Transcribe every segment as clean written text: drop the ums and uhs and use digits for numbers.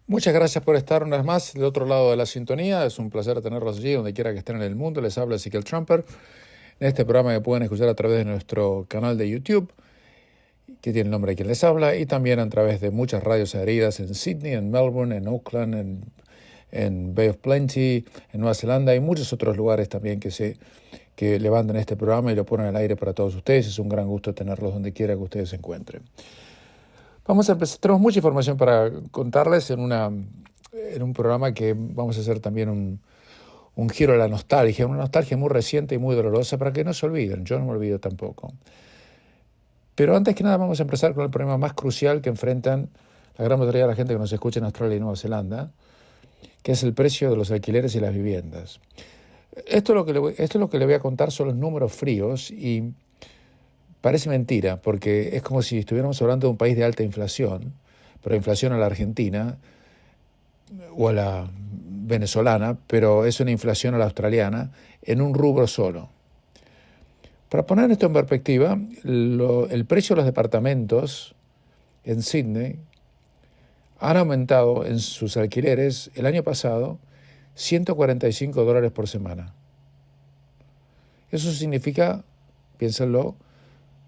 Muchas gracias por estar una vez más del otro lado de la sintonía. Es un placer tenerlos allí, donde quiera que estén en el mundo. Les habla Ezequiel Trumper. En este programa que pueden escuchar a través de nuestro canal de YouTube, que tiene el nombre de quien les habla, y también a través de muchas radios adheridas en Sydney, en Melbourne, en Auckland, en Bay of Plenty, en Nueva Zelanda y muchos otros lugares también que levantan este programa y lo ponen al aire para todos ustedes. Es un gran gusto tenerlos donde quiera que ustedes se encuentren. Vamos a empezar. Tenemos mucha información para contarles en un programa que vamos a hacer también un giro a la nostalgia, una nostalgia muy reciente y muy dolorosa para que no se olviden. Yo no me olvido tampoco. Pero antes que nada vamos a empezar con el problema más crucial que enfrentan la gran mayoría de la gente que nos escucha en Australia y Nueva Zelanda, que es el precio de los alquileres y las viviendas. Esto es lo que le voy a contar son los números fríos y parece mentira, porque es como si estuviéramos hablando de un país de alta inflación, pero inflación a la Argentina o a la venezolana, pero es una inflación a la australiana en un rubro solo. Para poner esto en perspectiva, el precio de los departamentos en Sydney han aumentado en sus alquileres el año pasado $145 por semana. Eso significa, piénsenlo,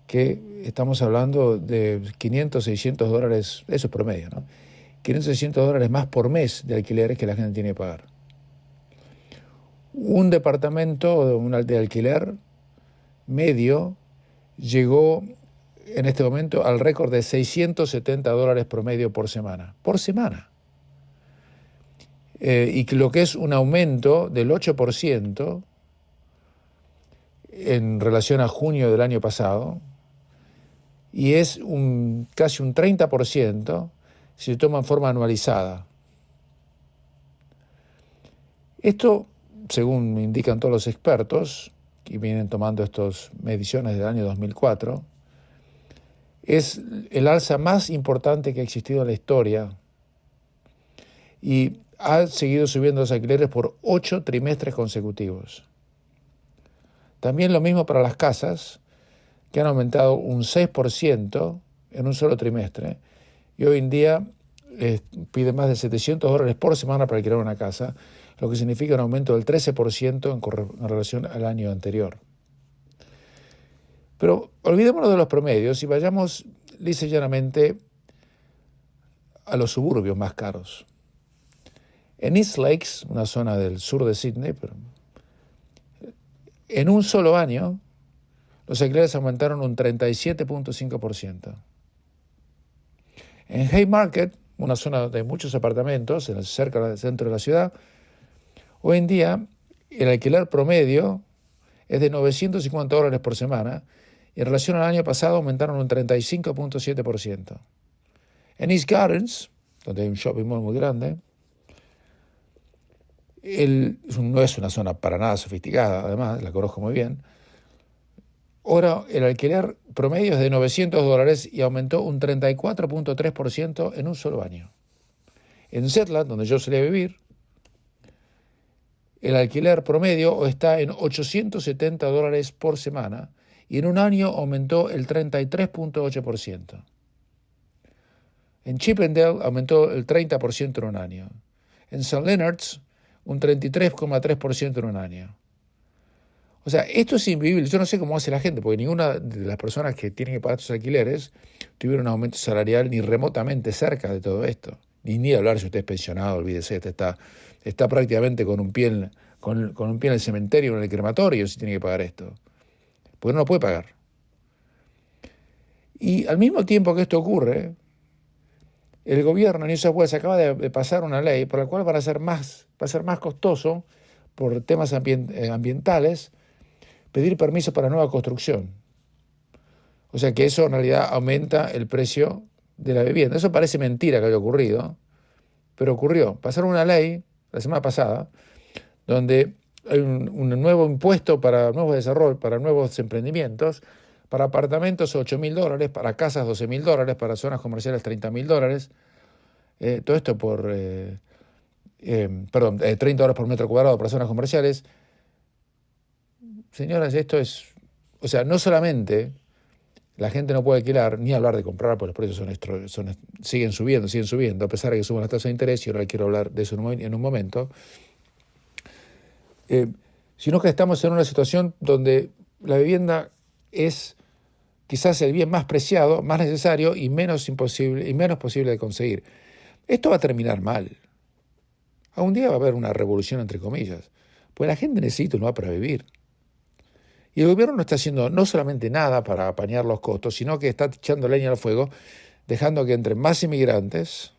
que estamos hablando de $500, $600, eso es promedio, ¿no? $500, $600 más por mes de alquileres que la gente tiene que pagar. Un departamento de alquiler medio llegó en este momento al récord de $670 promedio por semana. Por semana. Y lo que es un aumento del 8% en relación a junio del año pasado, y es casi un 30% si se toma en forma anualizada. Esto, según me indican todos los expertos que vienen tomando estas mediciones del año 2004, es el alza más importante que ha existido en la historia y ha seguido subiendo los alquileres por 8 trimestres consecutivos. También lo mismo para las casas, que han aumentado un 6% en un solo trimestre, y hoy en día piden más de $700 por semana para alquilar una casa, lo que significa un aumento del 13% en relación al año anterior. Pero olvidémonos de los promedios y vayamos lisa y llanamente a los suburbios más caros. En East Lakes, una zona del sur de Sydney, en un solo año, los alquileres aumentaron un 37.5%. En Haymarket, una zona de muchos apartamentos cerca del centro de la ciudad, hoy en día el alquiler promedio es de $950 por semana y en relación al año pasado aumentaron un 35.7%. En East Gardens, donde hay un shopping mall muy grande, no es una zona para nada sofisticada, además, la conozco muy bien. Ahora el alquiler promedio es de $900 y aumentó un 34.3% en un solo año. En Zetland, donde yo solía vivir, el alquiler promedio está en $870 por semana y en un año aumentó el 33.8%. En Chippendale aumentó el 30% en un año. En St. Leonard's, un 33.3% en un año. O sea, esto es invivible. Yo no sé cómo hace la gente, porque ninguna de las personas que tienen que pagar estos alquileres tuvieron un aumento salarial ni remotamente cerca de todo esto. Ni hablar si usted es pensionado, olvídese, está prácticamente con un pie en el cementerio o en el crematorio si tiene que pagar esto. Porque no lo puede pagar. Y al mismo tiempo que esto ocurre, el gobierno en New South Wales acaba de pasar una ley por la cual va a ser más costoso por temas ambientales pedir permiso para nueva construcción. O sea que eso en realidad aumenta el precio de la vivienda. Eso parece mentira que haya ocurrido, pero ocurrió. Pasaron una ley la semana pasada donde hay un nuevo impuesto para nuevos desarrollos, para nuevos emprendimientos, para apartamentos $8,000, para casas $12,000, para zonas comerciales $30,000. Todo esto por $30 por metro cuadrado para zonas comerciales. Señoras, esto es, o sea, no solamente la gente no puede alquilar, ni hablar de comprar, porque los precios siguen subiendo, a pesar de que suban las tasas de interés, y ahora quiero hablar de eso en un momento, sino que estamos en una situación donde la vivienda es quizás el bien más preciado, más necesario y menos posible de conseguir. Esto va a terminar mal. Un día va a haber una revolución, entre comillas, pues la gente necesita un lugar para vivir. Y el gobierno no está haciendo no solamente nada para apañar los costos, sino que está echando leña al fuego, dejando que entren más inmigrantes,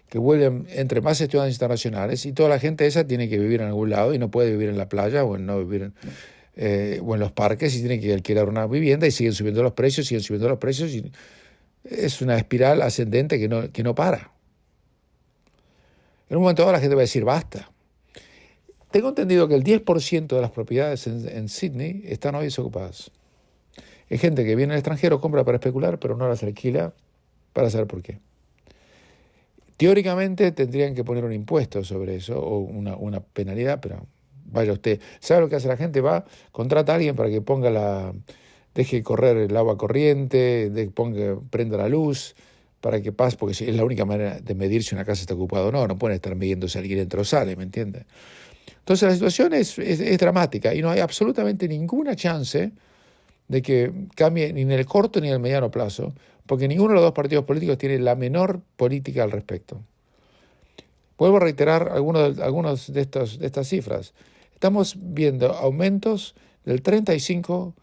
que vuelven entre más estudiantes internacionales, y toda la gente esa tiene que vivir en algún lado y no puede vivir en la playa o en los parques, y tiene que alquilar una vivienda, y siguen subiendo los precios, y es una espiral ascendente que no para. En un momento dado la gente va a decir basta. Tengo entendido que el 10% de las propiedades en Sydney están hoy desocupadas. Hay gente que viene al extranjero, compra para especular, pero no las alquila para saber por qué. Teóricamente tendrían que poner un impuesto sobre eso o una penalidad, pero vaya usted. ¿Sabe lo que hace la gente? Va, contrata a alguien para que deje correr el agua corriente, prenda la luz, para que pase, porque es la única manera de medir si una casa está ocupada o no. No pueden estar midiendo si alguien entra o sale, ¿me entiende? Entonces la situación es dramática y no hay absolutamente ninguna chance de que cambie ni en el corto ni en el mediano plazo, porque ninguno de los dos partidos políticos tiene la menor política al respecto. Vuelvo a reiterar algunos de estas cifras. Estamos viendo aumentos del 35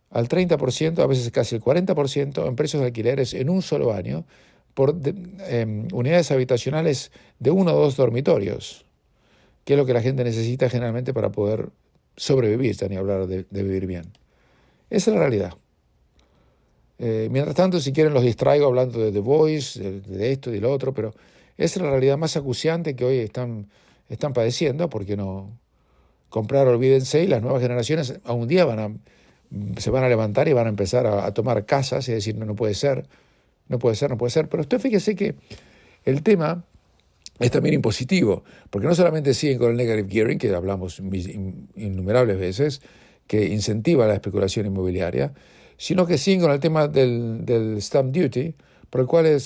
al 30%, a veces casi el 40% en precios de alquileres en un solo año por unidades habitacionales de 1 o 2 dormitorios, que es lo que la gente necesita generalmente para poder sobrevivir, ni hablar de vivir bien. Esa es la realidad. Mientras tanto, si quieren, los distraigo hablando de The Voice, de esto y de lo otro, pero esa es la realidad más acuciante que hoy están padeciendo, porque no comprar, olvídense, y las nuevas generaciones a un día se van a levantar y van a empezar a tomar casas y decir, no puede ser. Pero usted fíjese que el tema es también impositivo, porque no solamente siguen con el negative gearing, que hablamos innumerables veces, que incentiva la especulación inmobiliaria, sino que siguen con el tema del stamp duty,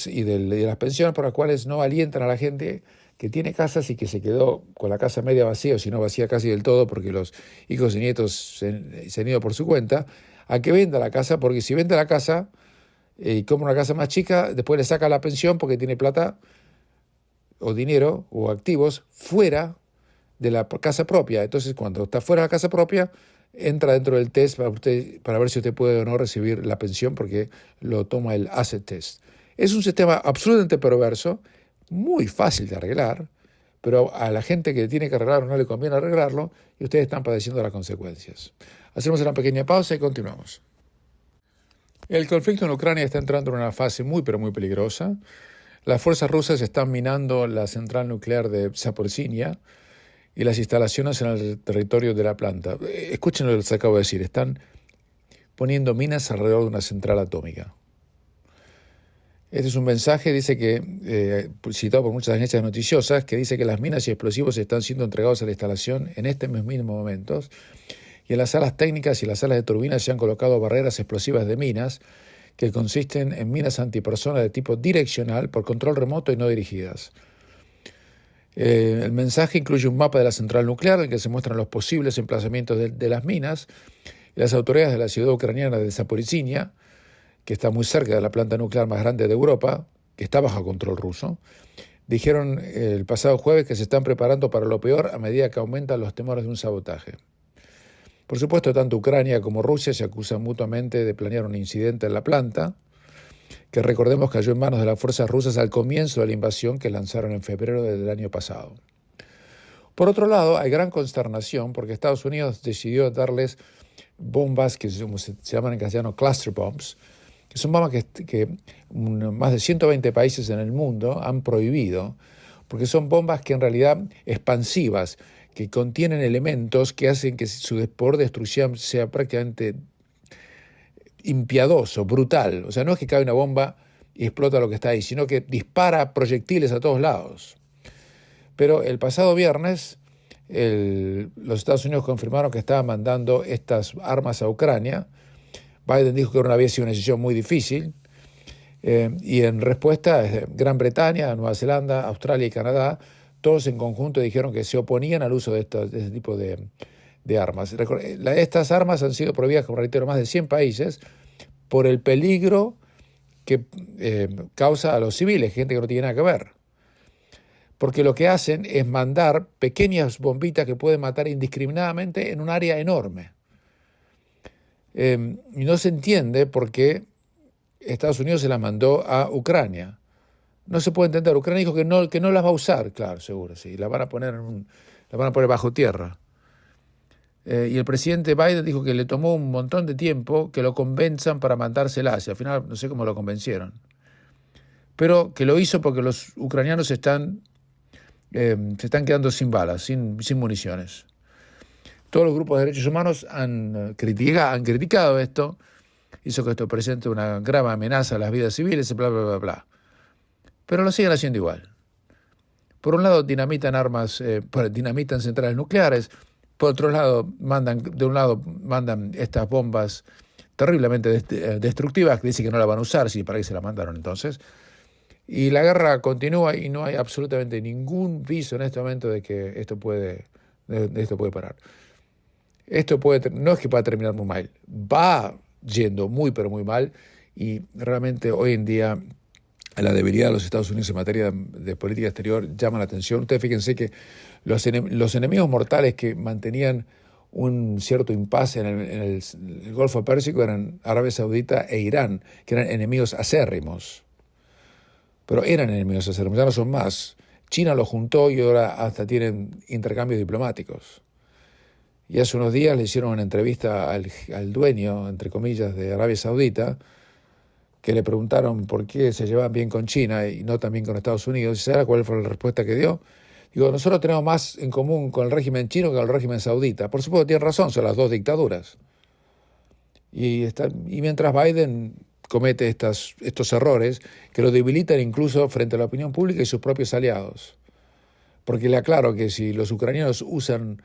y de las pensiones, por las cuales no alientan a la gente que tiene casas y que se quedó con la casa media vacía, o si no vacía casi del todo, porque los hijos y nietos se han ido por su cuenta, a que venda la casa, porque si vende la casa y compra una casa más chica, después le saca la pensión porque tiene plata o dinero o activos fuera de la casa propia. Entonces, cuando está fuera de la casa propia, entra dentro del test para ver si usted puede o no recibir la pensión, porque lo toma el asset test. Es un sistema absolutamente perverso, muy fácil de arreglar, pero a la gente que tiene que arreglarlo no le conviene arreglarlo, y ustedes están padeciendo las consecuencias. Hacemos una pequeña pausa y continuamos. El conflicto en Ucrania está entrando en una fase muy, pero muy peligrosa. Las fuerzas rusas están minando la central nuclear de Zaporizhia y las instalaciones en el territorio de la planta. Escuchen lo que les acabo de decir. Están poniendo minas alrededor de una central atómica. Este es un mensaje, dice que, citado por muchas agencias noticiosas, que dice que las minas y explosivos están siendo entregados a la instalación en este mismo momento, y en las salas técnicas y las salas de turbinas se han colocado barreras explosivas de minas, que consisten en minas antipersona de tipo direccional por control remoto y no dirigidas. El mensaje incluye un mapa de la central nuclear en el que se muestran los posibles emplazamientos de las minas, y las autoridades de la ciudad ucraniana de Zaporizhia, que está muy cerca de la planta nuclear más grande de Europa, que está bajo control ruso, dijeron el pasado jueves que se están preparando para lo peor a medida que aumentan los temores de un sabotaje. Por supuesto, tanto Ucrania como Rusia se acusan mutuamente de planear un incidente en la planta, que recordemos cayó en manos de las fuerzas rusas al comienzo de la invasión que lanzaron en febrero del año pasado. Por otro lado, hay gran consternación porque Estados Unidos decidió darles bombas que se llaman en castellano cluster bombs, que son bombas que más de 120 países en el mundo han prohibido, porque son bombas que en realidad expansivas, que contienen elementos que hacen que su poder de destrucción sea prácticamente impiadoso, brutal. O sea, no es que cae una bomba y explota lo que está ahí, sino que dispara proyectiles a todos lados. Pero el pasado viernes, los Estados Unidos confirmaron que estaban mandando estas armas a Ucrania, Biden dijo que había sido una decisión muy difícil, y en respuesta Gran Bretaña, Nueva Zelanda, Australia y Canadá, todos en conjunto dijeron que se oponían al uso de este tipo de armas. Estas armas han sido prohibidas, como reitero, en más de 100 países por el peligro que causa a los civiles, gente que no tiene nada que ver. Porque lo que hacen es mandar pequeñas bombitas que pueden matar indiscriminadamente en un área enorme. Y no se entiende por qué Estados Unidos se las mandó a Ucrania. No se puede entender. Ucrania dijo que no las va a usar, claro, seguro, sí. Las van a poner bajo tierra. Y el presidente Biden dijo que le tomó un montón de tiempo que lo convenzan para mandárselas. Y al final no sé cómo lo convencieron. Pero que lo hizo porque los ucranianos se están quedando sin balas, sin municiones. Todos los grupos de derechos humanos han criticado esto. Hizo que esto presente una grave amenaza a las vidas civiles, bla, bla, bla, bla. Pero lo siguen haciendo igual. Por un lado dinamitan centrales nucleares, por otro lado mandan estas bombas terriblemente destructivas que dicen que no la van a usar, sí, para qué se la mandaron entonces. Y la guerra continúa y no hay absolutamente ningún viso en este momento de que esto puede parar. No es que pueda terminar muy mal, va yendo muy pero muy mal, y realmente hoy en día la debilidad de los Estados Unidos en materia de política exterior llama la atención. Ustedes fíjense que los enemigos mortales que mantenían un cierto impasse en el Golfo Pérsico eran Arabia Saudita e Irán, que eran enemigos acérrimos. Pero eran enemigos acérrimos, ya no son más. China los juntó y ahora hasta tienen intercambios diplomáticos. Y hace unos días le hicieron una entrevista al dueño, entre comillas, de Arabia Saudita, que le preguntaron por qué se llevaban bien con China y no también con Estados Unidos. ¿Y sabe cuál fue la respuesta que dio? Digo, nosotros tenemos más en común con el régimen chino que con el régimen saudita. Por supuesto, tiene razón, son las dos dictaduras. Y mientras Biden comete estos errores que lo debilitan incluso frente a la opinión pública y sus propios aliados. Porque le aclaro que si los ucranianos usan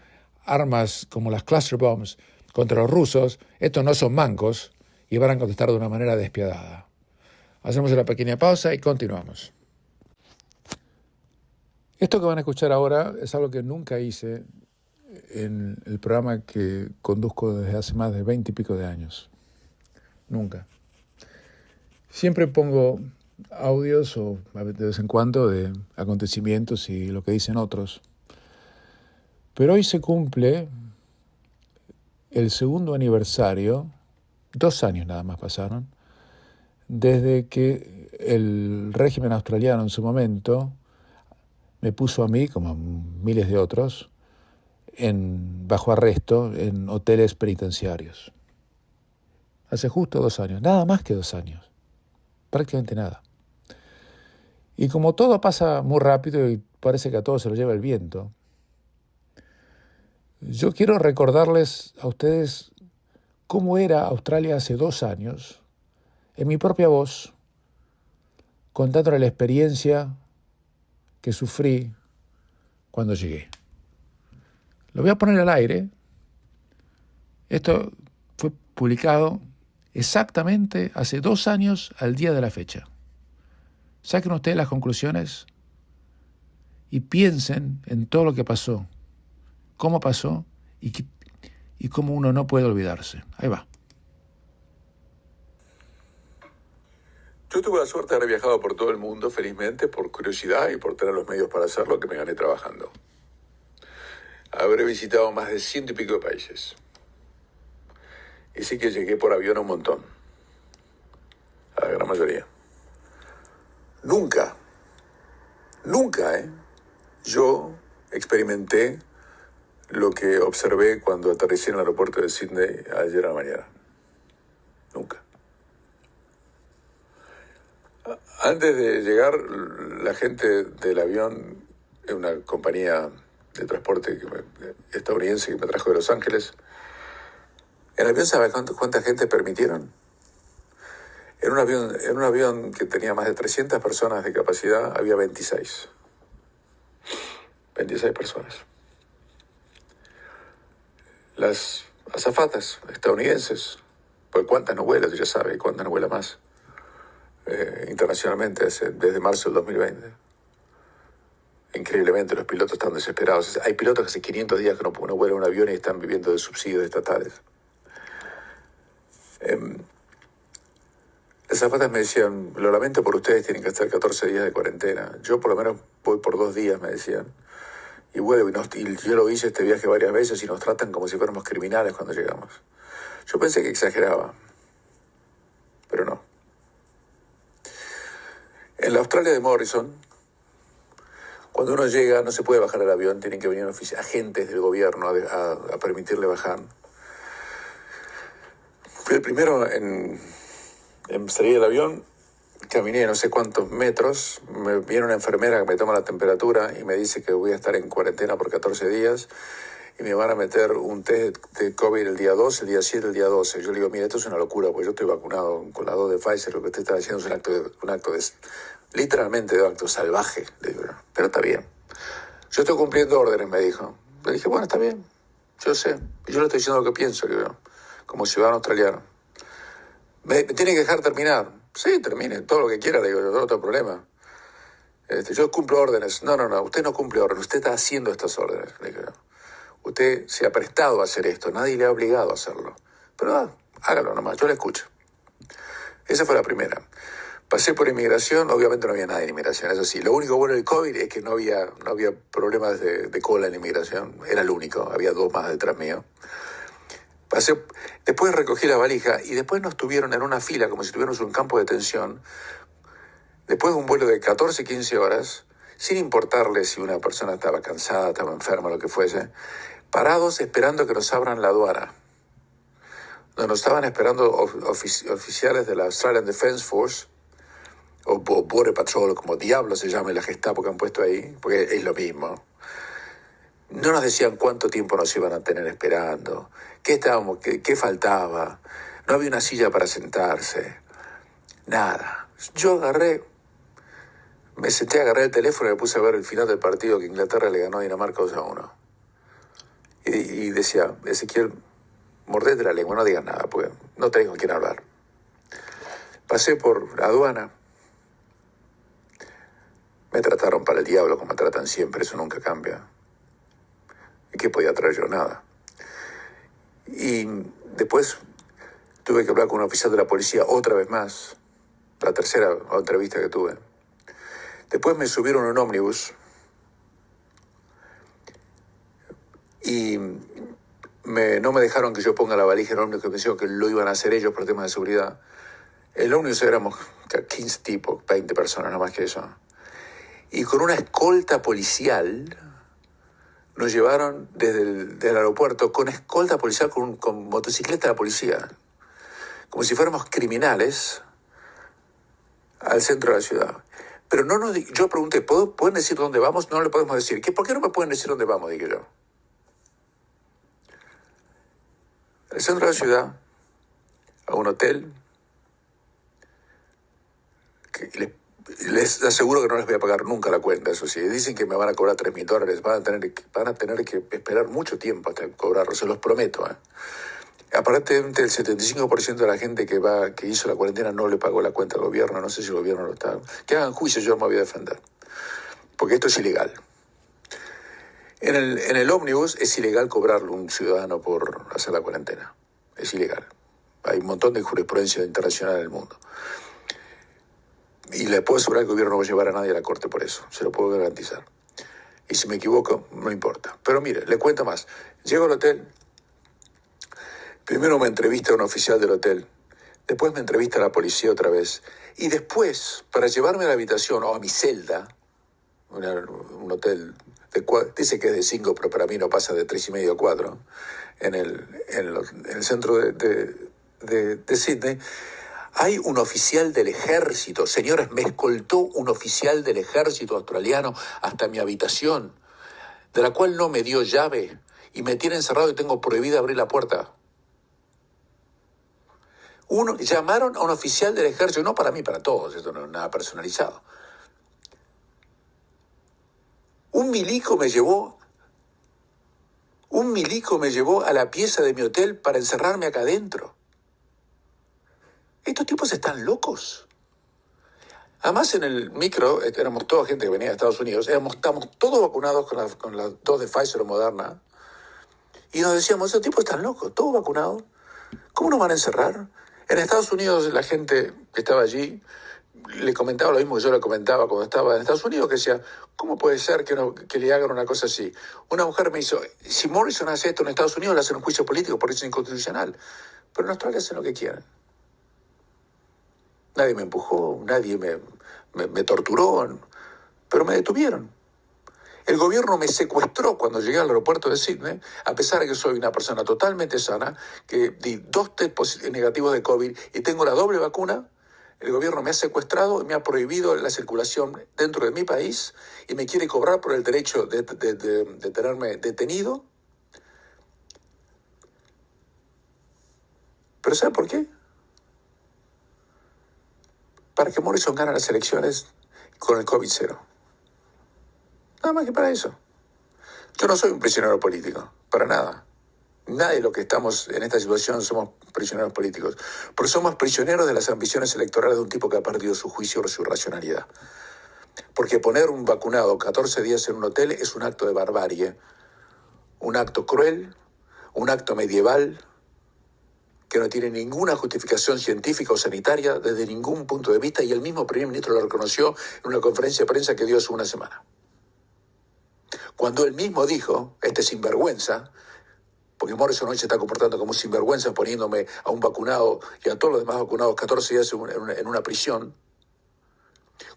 armas como las cluster bombs contra los rusos, estos no son mancos y van a contestar de una manera despiadada. Hacemos una pequeña pausa y continuamos. Esto que van a escuchar ahora es algo que nunca hice en el programa que conduzco desde hace más de 20 y pico de años. Nunca. Siempre pongo audios o de vez en cuando de acontecimientos y lo que dicen otros. Pero hoy se cumple el segundo aniversario, 2 años nada más pasaron, desde que el régimen australiano en su momento me puso a mí, como a miles de otros, bajo arresto en hoteles penitenciarios. Hace justo 2 años, nada más que 2 años, prácticamente nada. Y como todo pasa muy rápido y parece que a todos se lo lleva el viento, yo quiero recordarles a ustedes cómo era Australia hace 2 años, en mi propia voz, contándole la experiencia que sufrí cuando llegué. Lo voy a poner al aire. Esto fue publicado exactamente hace 2 años al día de la fecha. Saquen ustedes las conclusiones y piensen en todo lo que pasó, cómo pasó y cómo uno no puede olvidarse. Ahí va. Yo tuve la suerte de haber viajado por todo el mundo, felizmente, por curiosidad y por tener los medios para hacerlo, que me gané trabajando. Habré visitado más de 100 y pico de países. Y sí que llegué por avión a un montón. A la gran mayoría. Nunca, yo experimenté lo que observé cuando aterricé en el aeropuerto de Sydney ayer a la mañana. Nunca. Antes de llegar, la gente del avión, una compañía de transporte estadounidense que me trajo de Los Ángeles, en el avión, ¿sabe cuánta gente permitieron? En un avión que tenía más de 300 personas de capacidad, había 26. 26 personas. Las azafatas estadounidenses Porque Qantas no vuela, tú ya sabes, Qantas no vuela más internacionalmente desde marzo del 2020. Increíblemente los pilotos están desesperados. Hay pilotos que hace 500 días que no vuelan un avión y están viviendo de subsidios estatales. Las azafatas me decían, lo lamento por ustedes, tienen que estar 14 días de cuarentena. Yo por lo menos voy por 2 días, me decían. Y vuelvo, y yo lo hice este viaje varias veces y nos tratan como si fuéramos criminales cuando llegamos. Yo pensé que exageraba, pero no. En la Australia de Morrison, cuando uno llega no se puede bajar del avión, tienen que venir agentes del gobierno a permitirle bajar. Fui el primero en salir del avión, caminé no sé cuántos metros, me viene una enfermera que me toma la temperatura y me dice que voy a estar en cuarentena por 14 días y me van a meter un test de COVID el día 2, el día 7, el día 12. Yo le digo, mira, esto es una locura, porque yo estoy vacunado con la 2 de Pfizer, lo que usted está haciendo es un acto literalmente de un acto salvaje. Le digo, pero está bien. Yo estoy cumpliendo órdenes, me dijo. Le dije, bueno, está bien, yo sé. Yo le estoy diciendo lo que pienso, le digo, como ciudadano australiano. ¿Me tiene que dejar terminar? Sí, termine, todo lo que quiera, le digo, yo no tengo problema. Yo cumplo órdenes. No, usted no cumple órdenes, usted está haciendo estas órdenes, le digo. Usted se ha prestado a hacer esto, nadie le ha obligado a hacerlo. Pero hágalo nomás, yo le escucho. Esa fue la primera. Pasé por inmigración, obviamente no había nada en inmigración, eso sí. Lo único bueno del COVID es que no había problemas de cola en inmigración, era el único, había 2 más detrás mío. Después recogí la valija y después nos tuvieron en una fila como si tuviéramos un campo de detención, después de un vuelo de 14, 15 horas, sin importarle si una persona estaba cansada, estaba enferma, lo que fuese, parados esperando que nos abran la aduana. Nos estaban esperando oficiales de la Australian Defence Force, o Border Patrol, como diablo se llama la Gestapo que han puesto ahí, porque es lo mismo. No nos decían cuánto tiempo nos iban a tener esperando, qué faltaba, no había una silla para sentarse, nada. Yo me senté, agarré el teléfono y me puse a ver el final del partido que Inglaterra le ganó a Dinamarca 2-1. Y decía, Ezequiel, mordete la lengua, no digas nada, porque no tengo con quién hablar. Pasé por la aduana. Me trataron para el diablo como me tratan siempre, eso nunca cambia. ¿Y qué podía traer yo? Nada. Y después tuve que hablar con un oficial de la policía otra vez más, la tercera entrevista que tuve. Después me subieron a un ómnibus y no me dejaron que yo ponga la valija en el ómnibus, que me dijeron que lo iban a hacer ellos por temas de seguridad. El ómnibus éramos 15 tipos, 20 personas, no más que eso. Y con una escolta policial nos llevaron desde el aeropuerto, con escolta policial, con motocicleta de la policía, como si fuéramos criminales, al centro de la ciudad. Pero yo pregunté, ¿pueden decir dónde vamos? No le podemos decir. ¿Por qué no me pueden decir dónde vamos? Dije yo. Al centro de la ciudad, a un hotel, que les aseguro que no les voy a pagar nunca la cuenta, eso sí. Dicen que me van a cobrar $3,000, van a tener que esperar mucho tiempo hasta cobrarlo, se los prometo. Aparentemente el 75% de la gente que hizo la cuarentena no le pagó la cuenta al gobierno, no sé si el gobierno lo está. Que hagan juicio, yo me voy a defender. Porque esto es ilegal. En el ómnibus es ilegal cobrarle a un ciudadano por hacer la cuarentena. Es ilegal. Hay un montón de jurisprudencia internacional en el mundo. Y le puedo asegurar que el gobierno no va a llevar a nadie a la corte por eso. Se lo puedo garantizar. Y si me equivoco, no importa. Pero mire, le cuento más. Llego al hotel. Primero me entrevista un oficial del hotel. Después me entrevista la policía otra vez. Y después, para llevarme a la habitación o a mi celda, un hotel, dice que es de 5, pero para mí no pasa de 3,5 a 4, en el centro de Sydney, hay un oficial del ejército. Señores, me escoltó un oficial del ejército australiano hasta mi habitación, de la cual no me dio llave, y me tiene encerrado y tengo prohibido abrir la puerta. Llamaron a un oficial del ejército, no para mí, para todos, esto no es nada personalizado. Un milico me llevó a la pieza de mi hotel para encerrarme acá adentro. Estos tipos están locos. Además, en el micro, éramos toda gente que venía de Estados Unidos, estábamos todos vacunados con las dos de Pfizer o Moderna, y nos decíamos, estos tipos están locos, todos vacunados, ¿cómo nos van a encerrar? En Estados Unidos, la gente que estaba allí le comentaba lo mismo que yo le comentaba cuando estaba en Estados Unidos, que decía, ¿cómo puede ser que le hagan una cosa así? Una mujer me hizo, si Morrison hace esto en Estados Unidos, le hacen un juicio político porque es inconstitucional, pero en Australia hacen lo que quieren. Nadie me empujó, nadie me torturó, pero me detuvieron. El gobierno me secuestró cuando llegué al aeropuerto de Sydney, a pesar de que soy una persona totalmente sana, que di 2 test negativos de COVID y tengo la doble vacuna. El gobierno me ha secuestrado y me ha prohibido la circulación dentro de mi país y me quiere cobrar por el derecho de tenerme detenido. ¿Pero sabe por qué? Para que Morrison gane las elecciones con el COVID-0. Nada más que para eso. Yo no soy un prisionero político, para nada. Nadie de los que estamos en esta situación somos prisioneros políticos, pero somos prisioneros de las ambiciones electorales de un tipo que ha perdido su juicio o su racionalidad. Porque poner un vacunado 14 días en un hotel es un acto de barbarie, un acto cruel, un acto medieval, que no tiene ninguna justificación científica o sanitaria desde ningún punto de vista, y el mismo primer ministro lo reconoció en una conferencia de prensa que dio hace una semana. Cuando él mismo dijo, este sinvergüenza, porque Morrison hoy se está comportando como un sinvergüenza poniéndome a un vacunado y a todos los demás vacunados 14 días en una prisión,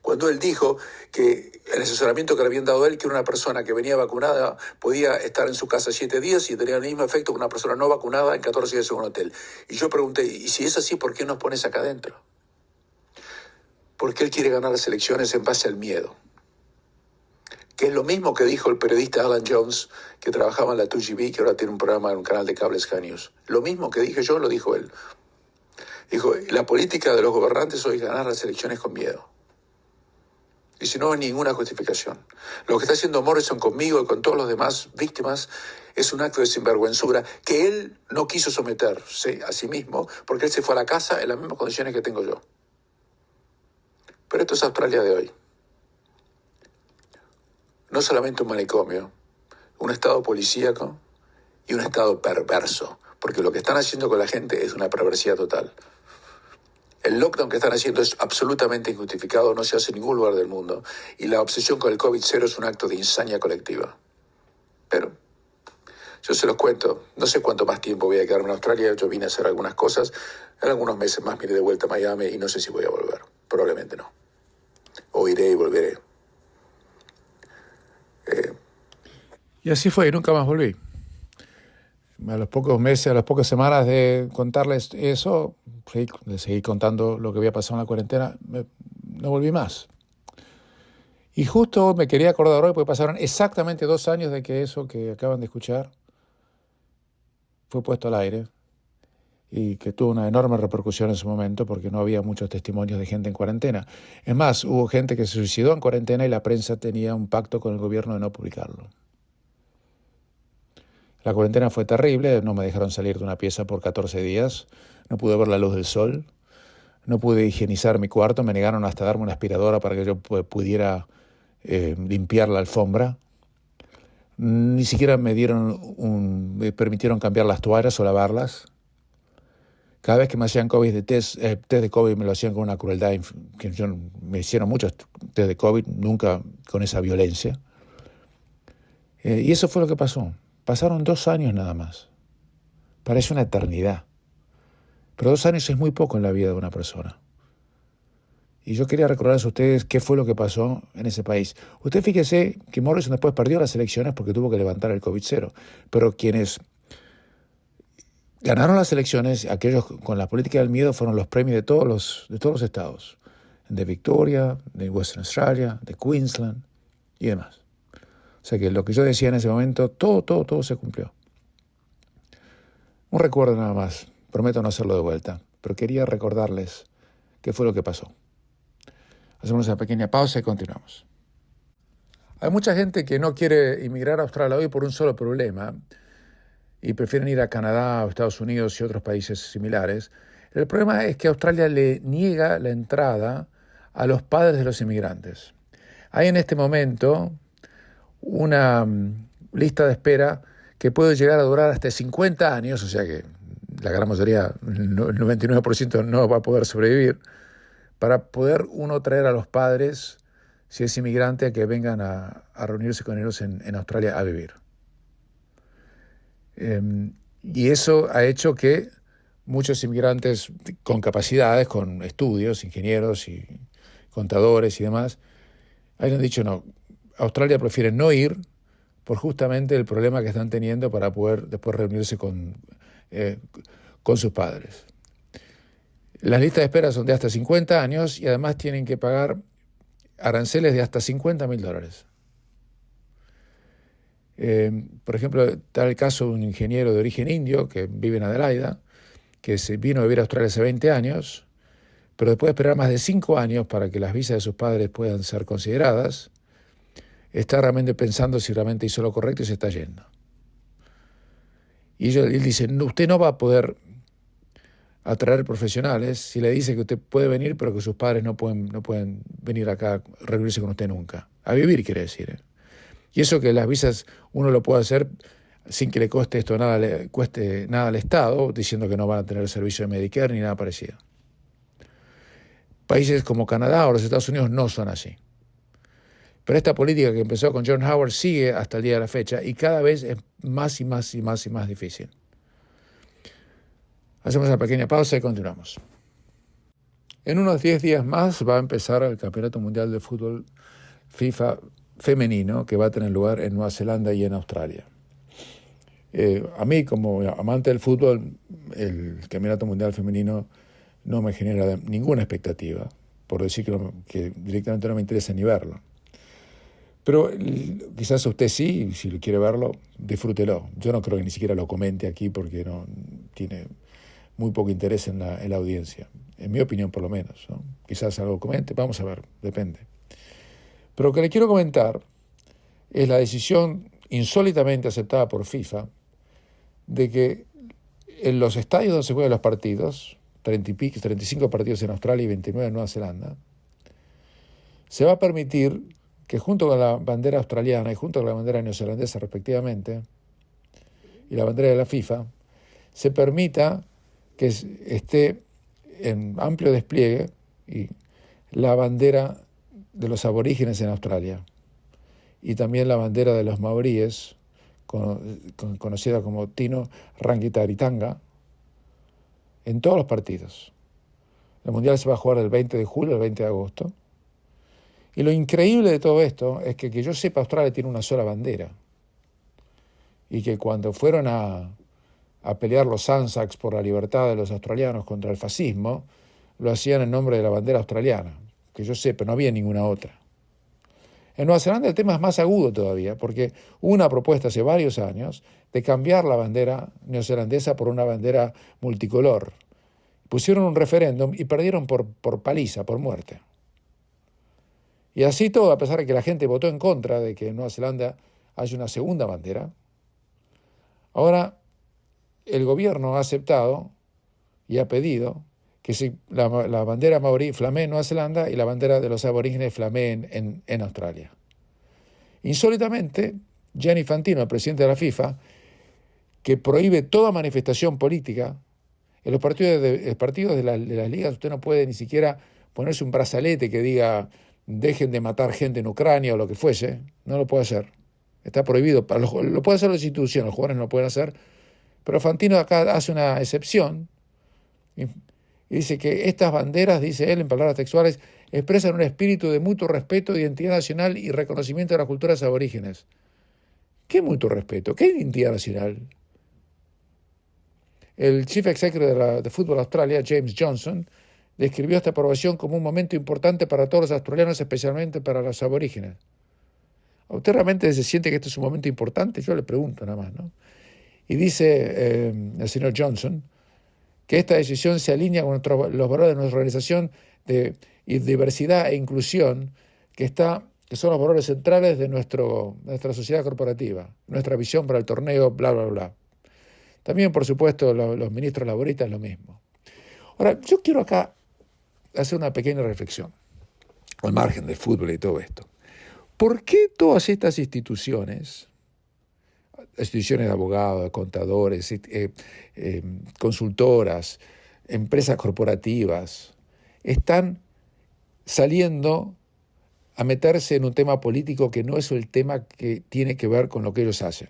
cuando él dijo que el asesoramiento que le habían dado a él, que una persona que venía vacunada podía estar en su casa 7 días y tenía el mismo efecto que una persona no vacunada en 14 días en un hotel. Y yo pregunté, ¿y si es así, por qué nos pones acá adentro? Porque él quiere ganar las elecciones en base al miedo. Que es lo mismo que dijo el periodista Alan Jones, que trabajaba en la 2GB, que ahora tiene un programa en un canal de cable Sky News. Lo mismo que dije yo, lo dijo él. Dijo, la política de los gobernantes hoy es ganar las elecciones con miedo. Y si no hay ninguna justificación. Lo que está haciendo Morrison conmigo y con todos los demás víctimas es un acto de sinvergüenzura que él no quiso someterse a sí mismo porque él se fue a la casa en las mismas condiciones que tengo yo. Pero esto es Australia de hoy. No solamente un manicomio, un estado policíaco y un estado perverso, porque lo que están haciendo con la gente es una perversidad total. El lockdown que están haciendo es absolutamente injustificado, no se hace en ningún lugar del mundo, y la obsesión con el COVID-0 es un acto de insania colectiva. Pero yo se los cuento, no sé cuánto más tiempo voy a quedarme en Australia, yo vine a hacer algunas cosas, en algunos meses más me iré de vuelta a Miami y no sé si voy a volver, probablemente no. O iré y volveré. Y así fue, y nunca más volví. A los pocos meses, a las pocas semanas de contarles eso, de seguir contando lo que había pasado en la cuarentena, no volví más. Y justo me quería acordar hoy, porque pasaron exactamente 2 años de que eso que acaban de escuchar fue puesto al aire y que tuvo una enorme repercusión en su momento porque no había muchos testimonios de gente en cuarentena. Es más, hubo gente que se suicidó en cuarentena y la prensa tenía un pacto con el gobierno de no publicarlo. La cuarentena fue terrible, no me dejaron salir de una pieza por 14 días, no pude ver la luz del sol, no pude higienizar mi cuarto, me negaron hasta darme una aspiradora para que yo pudiera limpiar la alfombra. Ni siquiera me permitieron cambiar las toallas o lavarlas. Cada vez que me hacían test de COVID me lo hacían con una crueldad, que me hicieron muchos test de COVID, nunca con esa violencia. Y eso fue lo que pasó. Pasaron 2 años nada más. Parece una eternidad. Pero 2 años es muy poco en la vida de una persona. Y yo quería recordarles a ustedes qué fue lo que pasó en ese país. Usted fíjese que Morrison después perdió las elecciones porque tuvo que levantar el COVID-0. Pero quienes ganaron las elecciones, aquellos con la política del miedo, fueron los premios de todos los estados. De Victoria, de Western Australia, de Queensland y demás. O sea que lo que yo decía en ese momento, todo se cumplió. Un recuerdo nada más. Prometo no hacerlo de vuelta. Pero quería recordarles qué fue lo que pasó. Hacemos una pequeña pausa y continuamos. Hay mucha gente que no quiere emigrar a Australia hoy por un solo problema y prefieren ir a Canadá, a Estados Unidos y otros países similares. El problema es que Australia le niega la entrada a los padres de los inmigrantes. Hay en este momento una lista de espera que puede llegar a durar hasta 50 años, o sea que la gran mayoría, el 99% no va a poder sobrevivir, para poder uno traer a los padres, si es inmigrante, a que vengan a reunirse con ellos en Australia a vivir. Y eso ha hecho que muchos inmigrantes con capacidades, con estudios, ingenieros y contadores y demás, hayan dicho no, Australia prefiere no ir por justamente el problema que están teniendo para poder después reunirse con sus padres. Las listas de espera son de hasta 50 años y además tienen que pagar aranceles de hasta $50,000. Por ejemplo, está el caso de un ingeniero de origen indio que vive en Adelaida, que se vino a vivir a Australia hace 20 años, pero después de esperar más de 5 años para que las visas de sus padres puedan ser consideradas, está realmente pensando si realmente hizo lo correcto y se está yendo. Y él dice, no, usted no va a poder atraer profesionales si le dice que usted puede venir, pero que sus padres no pueden venir acá a reunirse con usted nunca. A vivir, quiere decir. Y eso que las visas uno lo puede hacer sin que le cueste nada al Estado, diciendo que no van a tener servicio de Medicare ni nada parecido. Países como Canadá o los Estados Unidos no son así. Pero esta política que empezó con John Howard sigue hasta el día de la fecha y cada vez es más y más y más y más difícil. Hacemos una pequeña pausa y continuamos. En unos 10 días más va a empezar el Campeonato Mundial de Fútbol FIFA femenino que va a tener lugar en Nueva Zelanda y en Australia. A mí, como amante del fútbol, el Campeonato Mundial femenino no me genera ninguna expectativa, por decir que directamente no me interesa ni verlo. Pero quizás usted sí, si quiere verlo, disfrútelo. Yo no creo que ni siquiera lo comente aquí porque no tiene muy poco interés en la audiencia, en mi opinión por lo menos, ¿no? Quizás algo comente, vamos a ver, depende. Pero lo que le quiero comentar es la decisión insólitamente aceptada por FIFA de que en los estadios donde se juegan los partidos, 35 partidos en Australia y 29 en Nueva Zelanda, se va a permitir que junto con la bandera australiana y junto con la bandera neozelandesa respectivamente, y la bandera de la FIFA, se permita que esté en amplio despliegue y la bandera de los aborígenes en Australia y también la bandera de los maoríes, conocida como Tino Rangitaritanga, en todos los partidos. El Mundial se va a jugar del 20 de julio al 20 de agosto. Y lo increíble de todo esto es que yo sepa, Australia tiene una sola bandera. Y que cuando fueron a pelear los Anzacs por la libertad de los australianos contra el fascismo, lo hacían en nombre de la bandera australiana. Que yo sepa, no había ninguna otra. En Nueva Zelanda el tema es más agudo todavía, porque hubo una propuesta hace varios años de cambiar la bandera neozelandesa por una bandera multicolor. Pusieron un referéndum y perdieron por paliza, por muerte. Y así todo, a pesar de que la gente votó en contra de que en Nueva Zelanda haya una segunda bandera, ahora el gobierno ha aceptado y ha pedido que la bandera maorí flamee en Nueva Zelanda y la bandera de los aborígenes flamee en Australia. Insólitamente, Gianni Infantino, el presidente de la FIFA, que prohíbe toda manifestación política, en los partidos de las ligas usted no puede ni siquiera ponerse un brazalete que diga dejen de matar gente en Ucrania o lo que fuese, no lo puede hacer. Está prohibido. Lo pueden hacer las instituciones, los jugadores no lo pueden hacer, pero Infantino acá hace una excepción y dice que estas banderas, dice él en palabras textuales, expresan un espíritu de mutuo respeto, identidad nacional y reconocimiento de las culturas aborígenes. ¿Qué mutuo respeto? ¿Qué identidad nacional? El Chief Executive de Fútbol Australia, James Johnson, describió esta aprobación como un momento importante para todos los australianos, especialmente para los aborígenes. ¿A usted realmente se siente que este es un momento importante? Yo le pregunto nada más, ¿no? Y dice el señor Johnson que esta decisión se alinea con los valores de nuestra organización de diversidad e inclusión, que son los valores centrales de nuestra sociedad corporativa, nuestra visión para el torneo, bla, bla, bla. También, por supuesto, los ministros laboristas lo mismo. Ahora, yo quiero acá hacer una pequeña reflexión, al margen del fútbol y todo esto. ¿Por qué todas estas instituciones de abogados, de contadores, consultoras, empresas corporativas, están saliendo a meterse en un tema político que no es el tema que tiene que ver con lo que ellos hacen?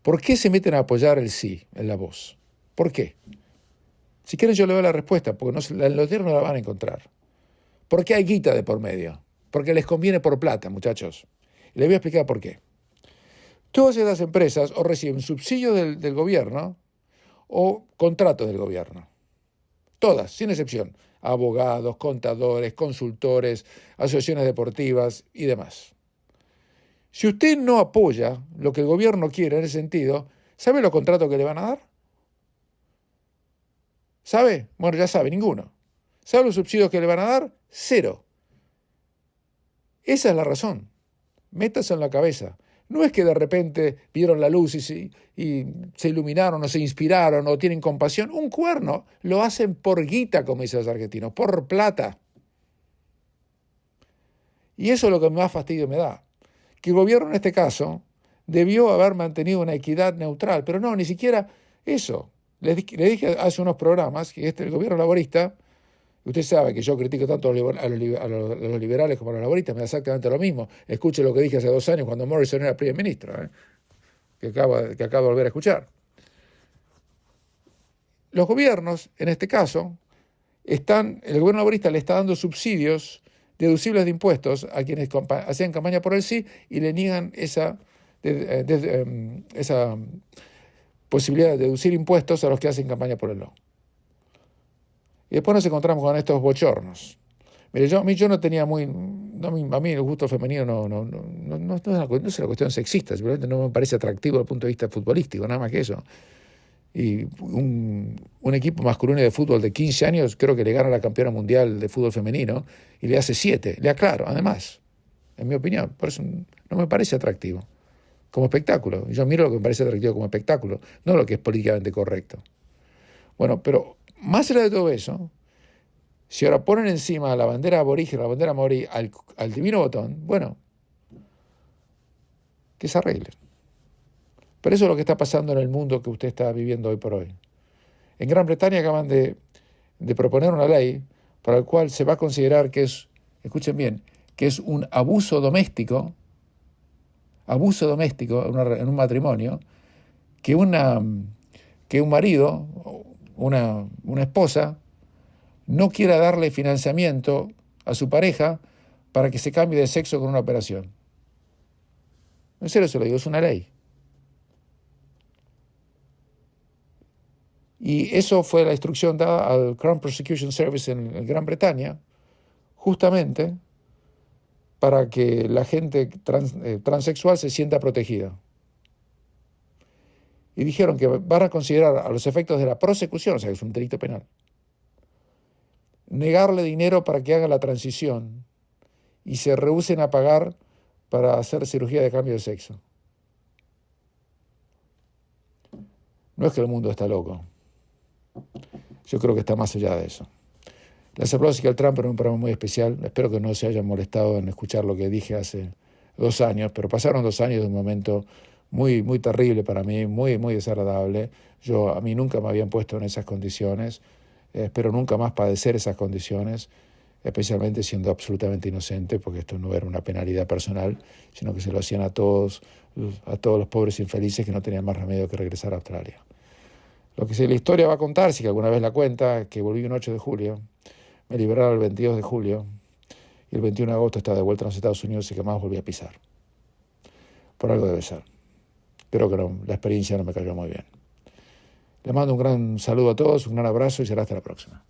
¿Por qué se meten a apoyar el sí en la voz? ¿Por qué? Si quieren yo le doy la respuesta, porque los diarios no la van a encontrar. Porque hay guita de por medio. Porque les conviene por plata, muchachos. Y les voy a explicar por qué. Todas estas empresas o reciben subsidios del gobierno o contratos del gobierno. Todas, sin excepción. Abogados, contadores, consultores, asociaciones deportivas y demás. Si usted no apoya lo que el gobierno quiere en ese sentido, ¿sabe los contratos que le van a dar? ¿Sabe? Bueno, ya sabe, ninguno. ¿Sabe los subsidios que le van a dar? 0. Esa es la razón. Métase en la cabeza. No es que de repente vieron la luz y se iluminaron o se inspiraron o tienen compasión. Un cuerno lo hacen por guita, como dicen los argentinos, por plata. Y eso es lo que más fastidio me da. Que el gobierno en este caso debió haber mantenido una equidad neutral, pero no, ni siquiera eso. Le dije hace unos programas que el gobierno laborista, usted sabe que yo critico tanto a los liberales como a los laboristas, me da exactamente lo mismo. Escuche lo que dije hace 2 años cuando Morrison era primer ministro, que acabo de volver a escuchar. Los gobiernos, en este caso, el gobierno laborista le está dando subsidios deducibles de impuestos a quienes hacían campaña por el sí y le niegan esa posibilidad de deducir impuestos a los que hacen campaña por el no. Y después nos encontramos con estos bochornos. Mire, a mí no tenía a mí el gusto femenino no es una cuestión sexista, simplemente no me parece atractivo desde el punto de vista futbolístico, nada más que eso. Y un equipo masculino de fútbol de 15 años creo que le gana a la campeona mundial de fútbol femenino y le hace 7, le aclaro, además, en mi opinión. Por eso no me parece atractivo como espectáculo. Yo miro lo que me parece atractivo como espectáculo, no lo que es políticamente correcto. Bueno, pero más allá de todo eso, si ahora ponen encima la bandera aborigen, la bandera maorí, al divino botón, bueno, que se arreglen. Pero eso es lo que está pasando en el mundo que usted está viviendo hoy por hoy. En Gran Bretaña acaban de proponer una ley para la cual se va a considerar que es, escuchen bien, que es un abuso doméstico en un matrimonio, que un marido, una esposa, no quiera darle financiamiento a su pareja para que se cambie de sexo con una operación. En serio se lo digo, es una ley. Y eso fue la instrucción dada al Crown Prosecution Service en Gran Bretaña, justamente para que la gente transexual se sienta protegida. Y dijeron que van a considerar a los efectos de la prosecución, o sea, que es un delito penal, negarle dinero para que haga la transición y se rehúsen a pagar para hacer cirugía de cambio de sexo. No es que el mundo está loco. Yo creo que está más allá de eso. Les habló Ezequiel Trump en un programa muy especial. Espero que no se hayan molestado en escuchar lo que dije hace 2 años, pero pasaron 2 años de un momento muy, muy terrible para mí, muy, muy desagradable. A mí nunca me habían puesto en esas condiciones. Espero nunca más padecer esas condiciones, especialmente siendo absolutamente inocente, porque esto no era una penalidad personal, sino que se lo hacían a todos los pobres infelices que no tenían más remedio que regresar a Australia. Lo que la historia va a contar, si que alguna vez la cuenta, que volví un 8 de julio, me liberaron el 22 de julio y el 21 de agosto estaba de vuelta en los Estados Unidos y que más volví a pisar. Por algo debe ser. Creo que la experiencia no me cayó muy bien. Les mando un gran saludo a todos, un gran abrazo y será hasta la próxima.